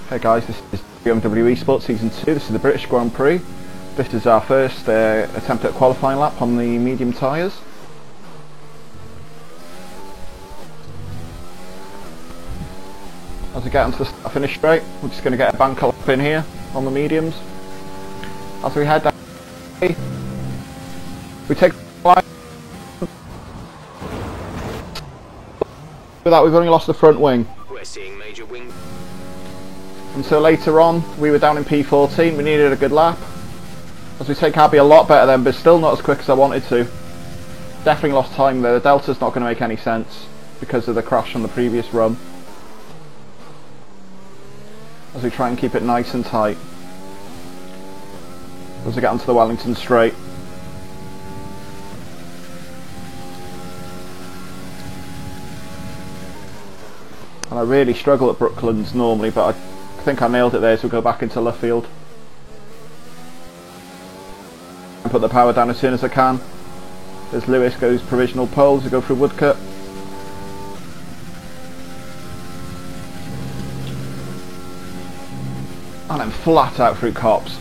Hey guys, this is BMW Esports Season 2, this is the British Grand Prix. This is our first attempt at a qualifying lap on the medium tyres. As we get into the finish straight, we're just going to get a bank lap in here on the mediums. As we head down, we take the line. With that, we've only lost the front wing. We're seeing major wing. And so later on, we were down in P14, we needed a good lap. As we take Abbey a lot better then, but still not as quick as I wanted to. Definitely lost time there, the Delta's not going to make any sense because of the crash on the previous run. As we try and keep it nice and tight. As we get onto the Wellington straight. And I really struggle at Brooklands normally, but I think I nailed it there, so we'll go back into Luffield. And put the power down as soon as I can. As Lewis goes provisional pole to go through Woodcut. And then flat out through Copse.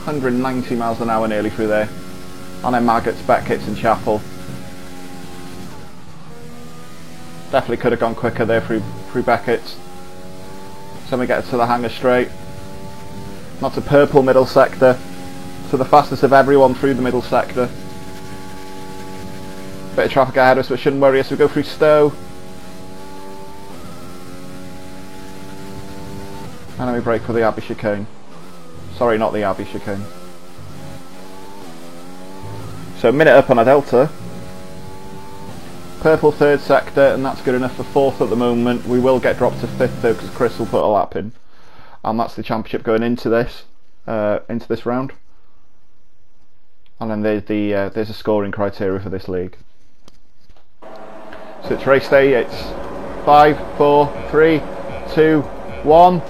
190 miles an hour nearly through there. And then Maggots, Beckett's and Chapel. Definitely could have gone quicker there through Beckett's. So we get to the Hangar straight. Not a purple middle sector. So the fastest of everyone through the middle sector. Bit of traffic ahead of us, but shouldn't worry us. We go through Stowe. And then we brake for the Abbey chicane. Sorry, not the Abbey chicane. So a minute up on a Delta. Purple third sector, and that's good enough for fourth at the moment. We will get dropped to fifth though, because Chris will put a lap in, and that's the championship going into this round. And then there's a scoring criteria for this league. So it's race day. It's 5, 4, 3, 2, 1.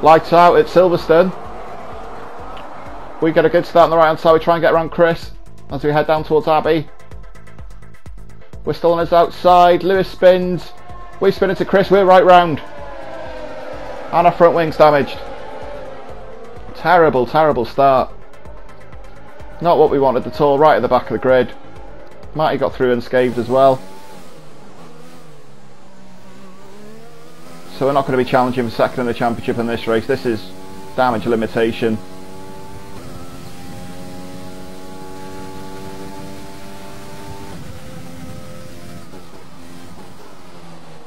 Lights out at Silverstone. We get a good start on the right hand side. We try and get around Chris as we head down towards Abbey. We're still on his outside. Lewis spins. We spin into Chris. We're right round. And our front wing's damaged. Terrible, terrible start. Not what we wanted at all. Right at the back of the grid. Marty got through unscathed as well. So we're not going to be challenging for second in the championship in this race. This is damage limitation.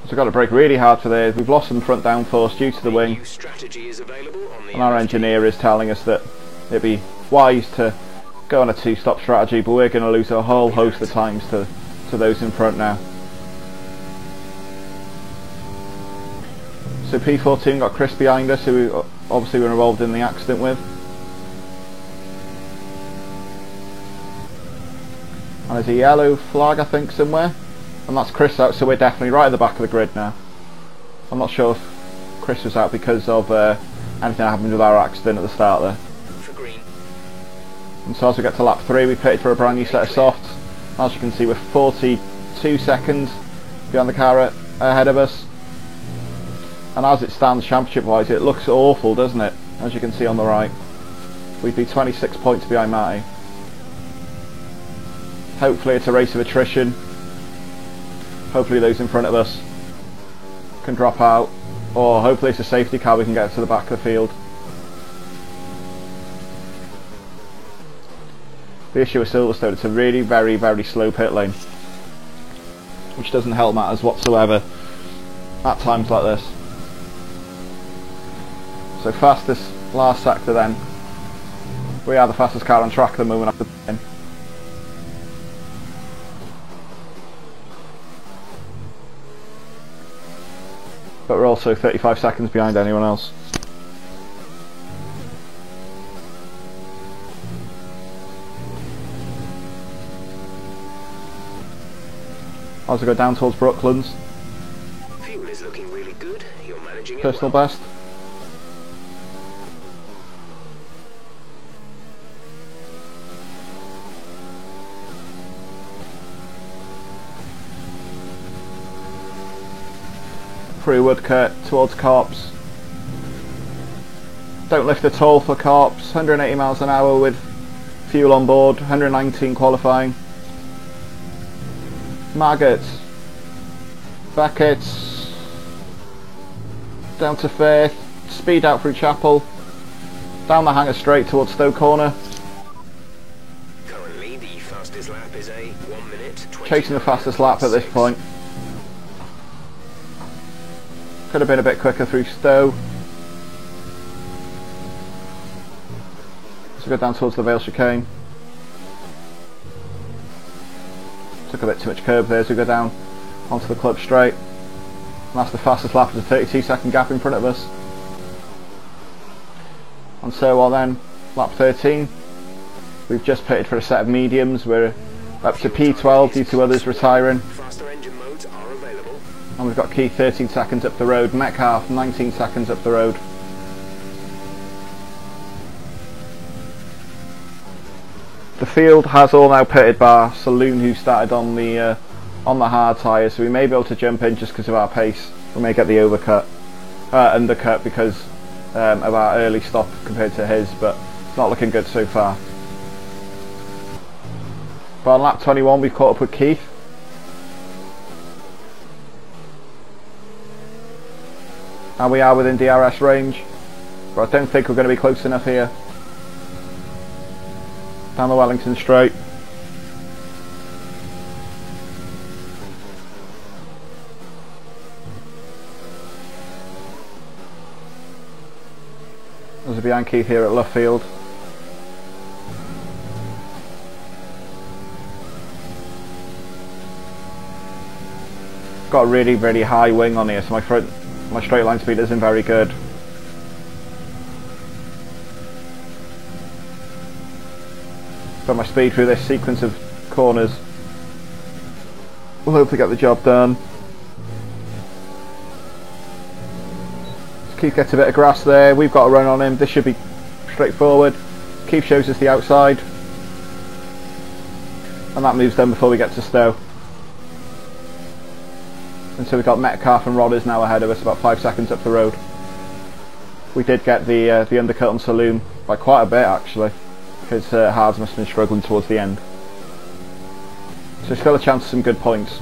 So we've got to brake really hard for this. We've lost some front downforce due to the wing. And our engineer is telling us that it'd be wise to go on a two-stop strategy, but we're going to lose a whole host of times to those in front now. So P14 got Chris behind us, who we obviously were involved in the accident with. And there's a yellow flag I think somewhere. And that's Chris out, so we're definitely right at the back of the grid now. I'm not sure if Chris was out because of anything that happened with our accident at the start there. For green. And so as we get to lap 3, we pitted for a brand new set of softs. As you can see, we're 42 seconds behind the car ahead of us. And as it stands championship wise, it looks awful, doesn't it? As you can see on the right. We'd be 26 points behind Marty. Hopefully it's a race of attrition. Hopefully those in front of us can drop out, or hopefully it's a safety car, we can get to the back of the field. The issue with Silverstone, it's a really very, very slow pit lane, which doesn't help matters whatsoever at times like this. So fastest last sector then. We are the fastest car on track at the moment after pitting. But we're also 35 seconds behind anyone else. As I go down towards Brooklands. Fuel is looking really good. You're managing it Personal well. best. through Woodcote towards Corps. Don't lift at all for Corps. 180 miles an hour with fuel on board. 119 qualifying. Maggots. Beckett's. Down to Firth. Speed out through Chapel. Down the hangar straight towards Stowe Corner. Currently, the fastest lap is a 1 minute 20. Chasing the fastest lap at this point. Could have been a bit quicker through Stowe. So go down towards the Vale chicane. Took a bit too much curb there as we go down onto the club straight. And that's the fastest lap, with a 32-second gap in front of us. And so while then, lap 13, we've just pitted for a set of mediums. We're up to P12 due to others retiring. Faster engine modes are available. And we've got Keith 13 seconds up the road, Metcalf 19 seconds up the road. The field has all now pitted bar Saloon, who started on the hard tyres, so we may be able to jump in just because of our pace. We may get the undercut because of our early stop compared to his, but it's not looking good so far. But on lap 21 we've caught up with Keith. And we are within DRS range, but I don't think we're going to be close enough here. Down the Wellington straight. There's a behind Keith here at Luffield. Got a really high wing on here, so my straight line speed isn't very good. But my speed through this sequence of corners will hopefully get the job done. Keith gets a bit of grass there, we've got a run on him, this should be straightforward. Keith shows us the outside, and that moves done before we get to Stowe. And so we've got Metcalf and Rodders now ahead of us, about 5 seconds up the road. We did get the undercut on Saloon by quite a bit actually, because Hards must have been struggling towards the end. So still a chance of some good points.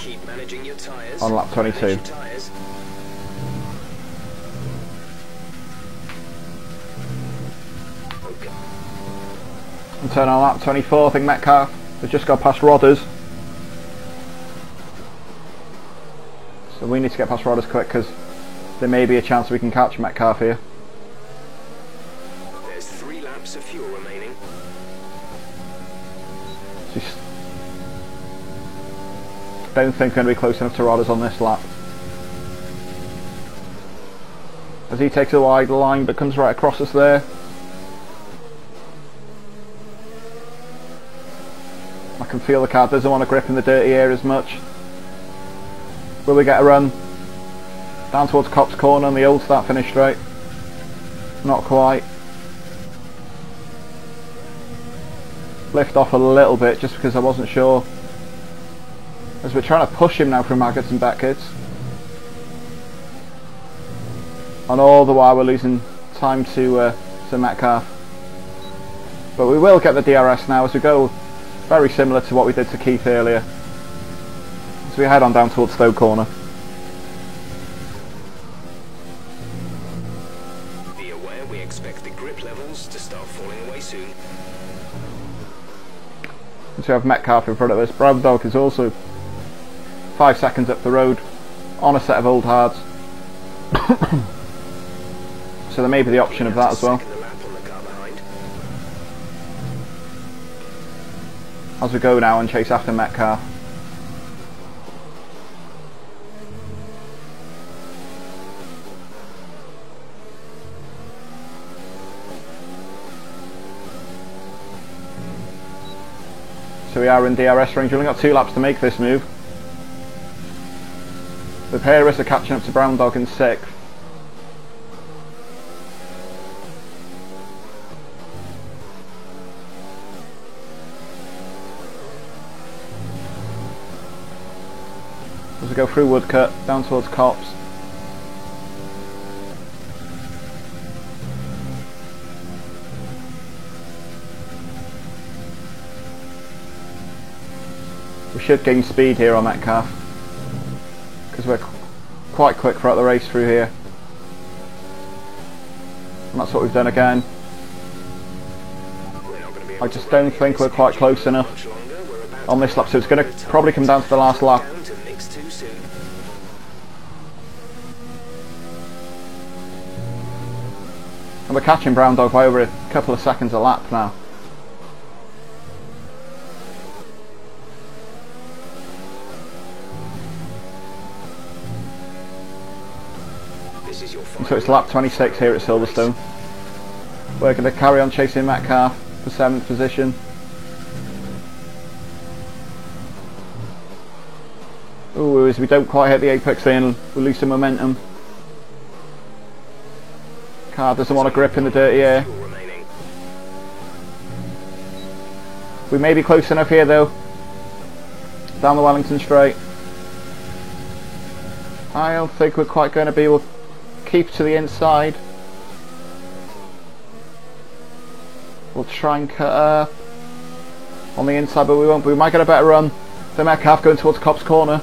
Keep managing your tyres. On lap 22. Okay. And turn on lap 24, I think Metcalf has just got past Rodders. So we need to get past Rodders quick, because there may be a chance we can catch Metcalf here. There's 3 laps of fuel remaining. Just don't think we're going to be close enough to Rodders on this lap. As he takes a wide line but comes right across us there. I can feel the car doesn't want to grip in the dirty air as much. Will we get a run? Down towards Copse Corner on the old start finish straight. Not quite. Lift off a little bit just because I wasn't sure. As we're trying to push him now through Maggots and Beckett's. And all the while we're losing time to Metcalf. But we will get the DRS now as we go, very similar to what we did to Keith earlier. So we head on down towards Stowe Corner. Be aware we expect the grip levels to start falling away soon. So we have Metcalf in front of us. Brown Dog is also 5 seconds up the road on a set of old hards. So there may be the option of that as well. As we go now and chase after Metcalf. So we are in DRS range. We've only got 2 laps to make this move. The pair of us are catching up to Brown Dog in 6th. As we we go through Woodcut, down towards Copse. We should gain speed here on Metcalfe, because we're quite quick throughout the race through here. And that's what we've done again. I just don't think we're quite close enough on this lap, so it's going to probably come down to the last lap. And we're catching Brown Dog by over a couple of seconds a lap now. And so it's lap 26 here at Silverstone. We're going to carry on chasing Metcalfe for 7th position. Ooh, as we don't quite hit the apex then, we'll lose some momentum. Car doesn't want to grip in the dirty air. We may be close enough here though. Down the Wellington Straight. I don't think we're quite going to be able to keep to the inside. We'll try and cut up on the inside, but we won't. But we might get a better run. So Metcalfe going towards Copse Corner.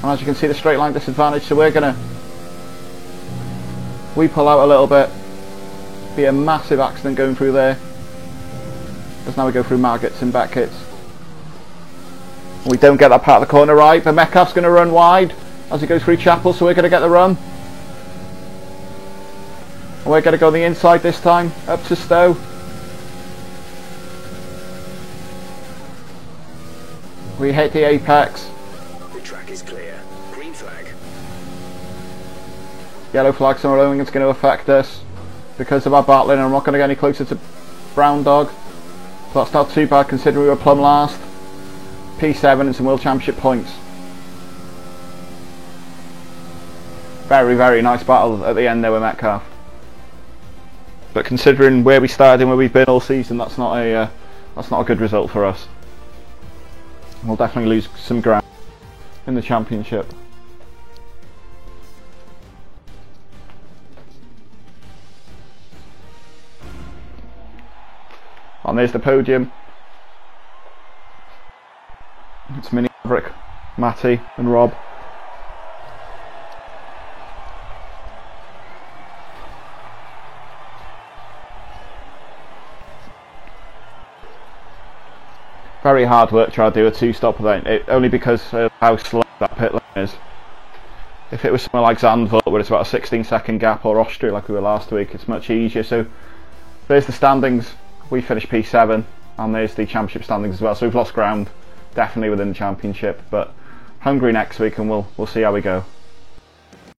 And as you can see, the straight line disadvantage, so we're gonna pull out a little bit. Be a massive accident going through there. Because now we go through Margotts and Beckett's. We don't get that part of the corner right, but Metcalfe's going to run wide as he goes through Chapel, so we're going to get the run. And we're going to go on the inside this time, up to Stowe. We hit the apex. The track is clear. Green flag. Yellow flag, so I don't think it's going to affect us because of our battling, and I'm not going to get any closer to Brown Dog. So that's not too bad considering we were plumb last. P7 and some World Championship points. Very, very nice battle at the end there with Metcalfe. But considering where we started and where we've been all season, that's not a good result for us. We'll definitely lose some ground in the championship. And there's the podium. It's Mini Maverick, Matty and Rob. Very hard work trying to do a two-stop then, only because of how slow that pit lane is. If it was somewhere like Zandvoort where it's about a 16-second gap, or Austria like we were last week, it's much easier. So there's the standings. We finished P7 and there's the championship standings as well, so we've lost ground definitely within the championship, but Hungary next week and we'll see how we go.